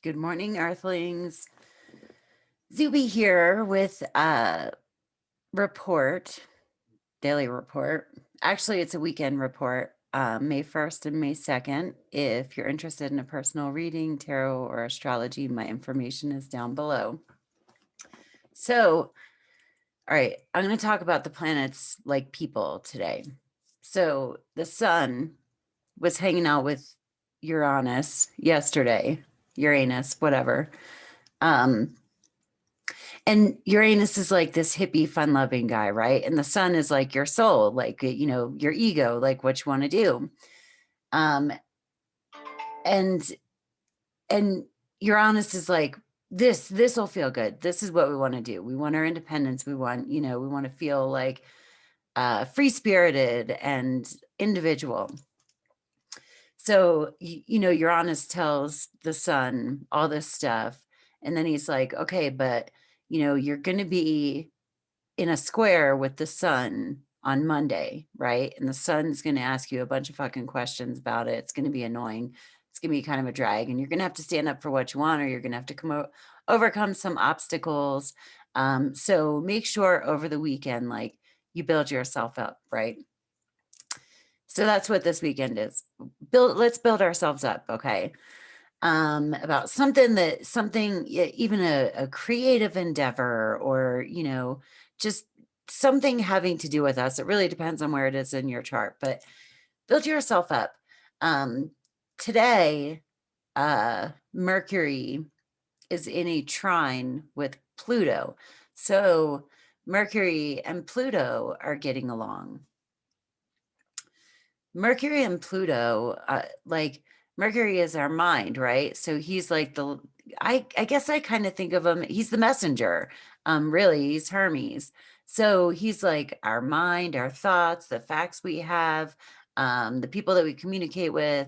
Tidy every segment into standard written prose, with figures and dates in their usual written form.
Good morning, Earthlings. Zube here with a report, daily report. Actually, it's a weekend report, May 1st and May 2nd. If you're interested in a personal reading, tarot, or astrology, my information is down below. So, all right, I'm going to talk about the planets like people today. So, the sun was hanging out with Uranus yesterday, Uranus, whatever. And Uranus is like this hippie, fun loving guy, right? And the sun is like your soul, like, your ego, like what you want to do. Um, and, and Uranus is like, this will feel good. This is what we want to do. We want our independence. We want, we want to feel like free spirited and individual. So, Uranus tells the sun all this stuff. And then he's like, okay, but, you're going to be in a square with the sun on Monday, right? And the sun's going to ask you a bunch of fucking questions about it. It's going to be annoying. It's going to be kind of a drag. And you're going to have to stand up for what you want, or you're going to have to overcome some obstacles. So make sure over the weekend, like, you build yourself up, right? So that's what this weekend is. Let's build ourselves up, okay? About something, even a creative endeavor, or, just something having to do with us. It really depends on where it is in your chart, but build yourself up. Today, Mercury is in a trine with Pluto. So Mercury and Pluto are getting along. Mercury and Pluto, like, Mercury is our mind, right? So he's like I guess I kind of think of him, he's the messenger. Really, he's Hermes. So he's like our mind, our thoughts, the facts we have, the people that we communicate with,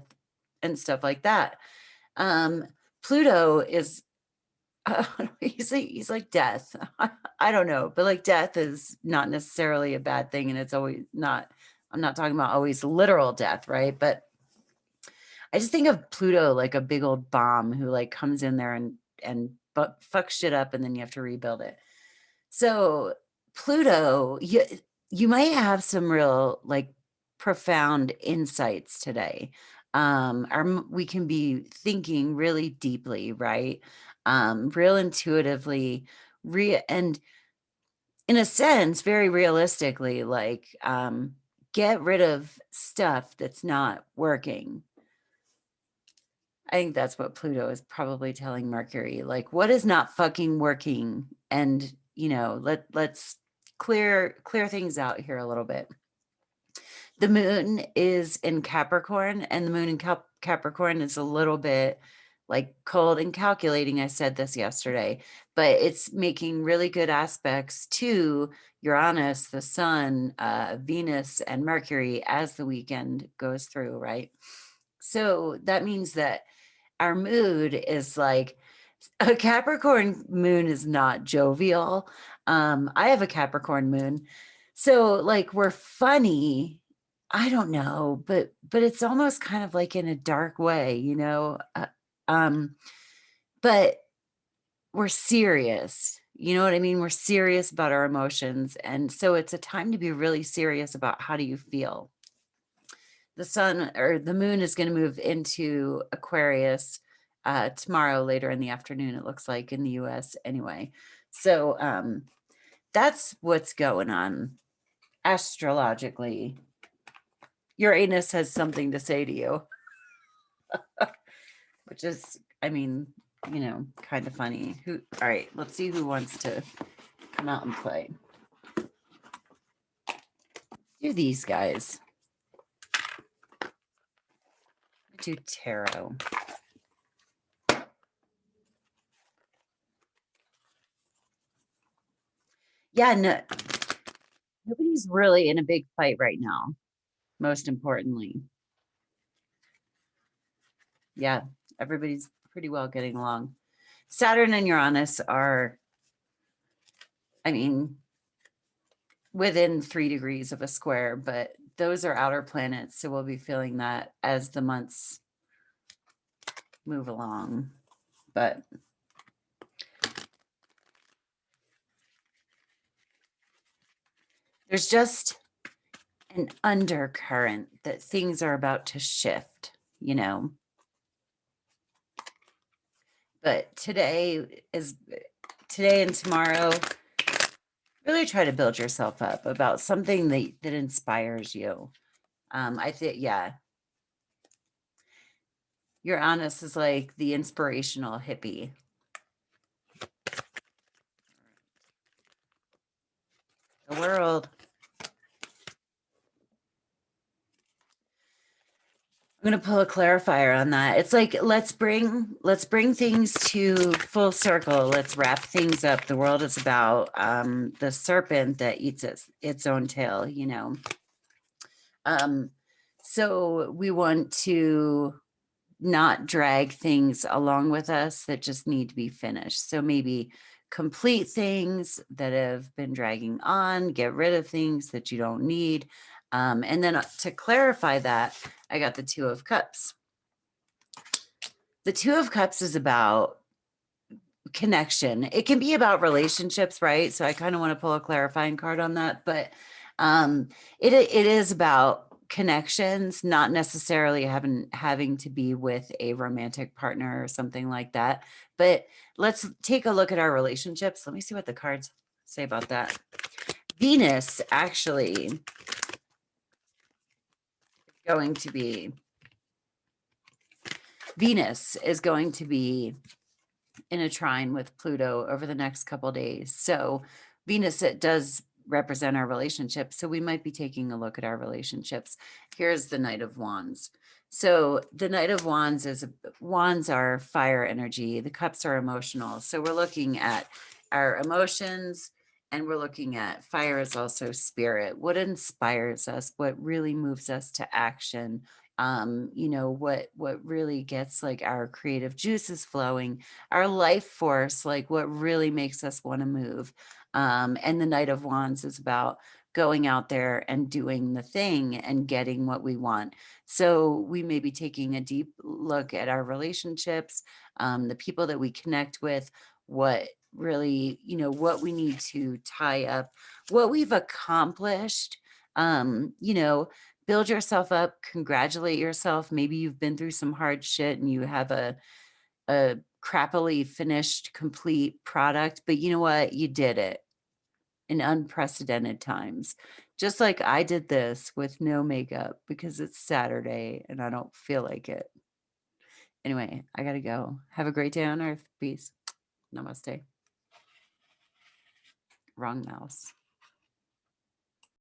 and stuff like that. Pluto is, he's like death. I don't know, but like death is not necessarily a bad thing, and it's always not. I'm not talking about always literal death, right? But I just think of Pluto like a big old bomb who like comes in there and fucks shit up, and then you have to rebuild it. So Pluto, you might have some real like profound insights today. We can be thinking really deeply, right? Real intuitively, and in a sense, very realistically, like, get rid of stuff that's not working. I think that's what Pluto is probably telling Mercury, like, what is not fucking working? And, let's clear things out here a little bit. The moon is in Capricorn, and the moon in Capricorn is a little bit like cold and calculating. I said this yesterday, but it's making really good aspects to Uranus, the sun, Venus, and Mercury as the weekend goes through, right? So that means that our mood is like, a Capricorn moon is not jovial. I have a Capricorn moon. So like, we're funny. I don't know, but it's almost kind of like in a dark way, um, but we're serious. You know what I mean? We're serious about our emotions. And so it's a time to be really serious about how do you feel. The sun or the moon is going to move into Aquarius tomorrow, later in the afternoon, it looks like, in the US anyway. So that's what's going on astrologically. Uranus has something to say to you, which is, I mean, kind of funny. All right, let's see who wants to come out and play. Do these guys. Do tarot. Yeah, no, nobody's really in a big fight right now, most importantly. Yeah, everybody's pretty well getting along. Saturn and Uranus are, I mean, within 3 degrees of a square, but those are outer planets. So we'll be feeling that as the months move along. but there's just an undercurrent that things are about to shift, you know. But today and tomorrow, really try to build yourself up about something that inspires you. I think, yeah, Uranus is like the inspirational hippie. The world. I'm going to pull a clarifier on that. It's like, let's bring things to full circle. Let's wrap things up. The world is about the serpent that eats its own tail, you know. So we want to not drag things along with us that just need to be finished. So maybe complete things that have been dragging on, get rid of things that you don't need. And then to clarify that, I got the Two of Cups. The Two of Cups is about connection. It can be about relationships, right? So I kind of want to pull a clarifying card on that, but it is about connections, not necessarily having to be with a romantic partner or something like that. But let's take a look at our relationships. Let me see what the cards say about that. Venus actually is going to be in a trine with Pluto over the next couple days. So Venus, it does represent our relationships. So we might be taking a look at our relationships. Here's the Knight of Wands. So the Knight of Wands wands are fire energy. The cups are emotional. So we're looking at our emotions, and we're looking at fire is also spirit. What inspires us? What really moves us to action? You know, what really gets like our creative juices flowing, our life force, like what really makes us want to move. And the Knight of Wands is about going out there and doing the thing and getting what we want. So we may be taking a deep look at our relationships, the people that we connect with, what really, you know, what we need to tie up, what we've accomplished, you know, build yourself up, congratulate yourself. Maybe you've been through some hard shit and you have a crappily finished, complete product, but you know what? You did it in unprecedented times. Just like I did this with no makeup because it's Saturday and I don't feel like it. Anyway, I gotta go. Have a great day on earth. Peace. Namaste. Wrong mouse.